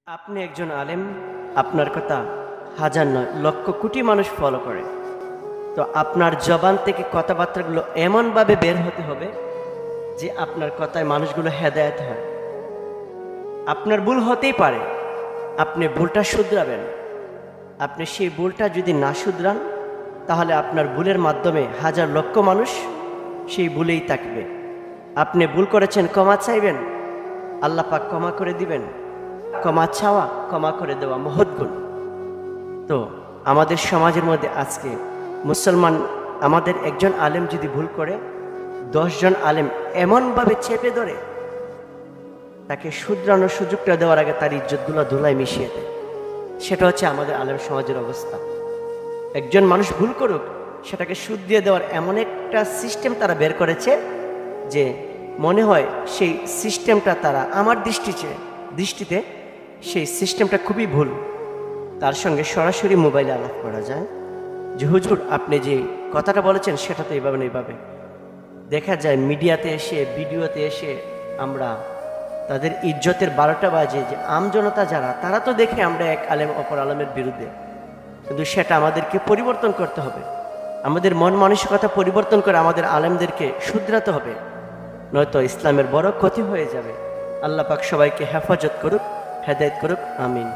আপনি একজন আলেম, আপনার কথা হাজার নয় লক্ষ কোটি মানুষ ফলো করে। তো আপনার জবান থেকে কথাবার্তাগুলো এমনভাবে বের হতে হবে যে আপনার কথায় মানুষগুলো হেদায়েত হয়। আপনার ভুল হতেই পারে, আপনি ভুলটা শুধরাবেন। আপনি সেই ভুলটা যদি না শুধরান, তাহলে আপনার ভুলের মাধ্যমে হাজার লক্ষ মানুষ সেই ভুলেই থাকবে। আপনি ভুল করেছেন, ক্ষমা চাইবেন, আল্লাহ পাক ক্ষমা করে দিবেন। ক্ষমা চাওয়া, ক্ষমা করে দেওয়া মহৎ গুণ। তো আমাদের সমাজের মধ্যে আজকে মুসলমান, আমাদের একজন আলেম যদি ভুল করে, 10 জন আলেম এমনভাবে চেপে ধরে তাকে শুধরানোর সুযোগটা দেওয়ার আগে তার ইজ্জতগুলো ধুলায় মিশিয়ে দেয়। সেটা হচ্ছে আমাদের আলেম সমাজের অবস্থা। একজন মানুষ ভুল করুক, সেটাকে শুধরিয়ে দেওয়ার এমন একটা সিস্টেম তারা বের করেছে যে মনে হয় সেই সিস্টেমটা তারা আমার দৃষ্টিতে সেই সিস্টেমটা খুবই ভুল। তার সঙ্গে সরাসরি মোবাইলে আলাপ করা যায় যে হুজুর আপনি যে কথাটা বলেছেন সেটা তো এইভাবে না এইভাবে। দেখা যায় মিডিয়াতে এসে, ভিডিওতে এসে আমরা তাদের ইজ্জতের 12টা বাজে যে আমজনতা যারা, তারা তো দেখে আমরা এক আলেম অপর আলেমের বিরুদ্ধে। কিন্তু সেটা আমাদেরকে পরিবর্তন করতে হবে। আমাদের মন মানসিকতা পরিবর্তন করে আমাদের আলেমদেরকে শুধরাতে হবে, নয়তো ইসলামের বড় ক্ষতি হয়ে যাবে। আল্লাহ পাক সবাইকে হেফাজত করুক, হেদায়েত করুক, আমিন।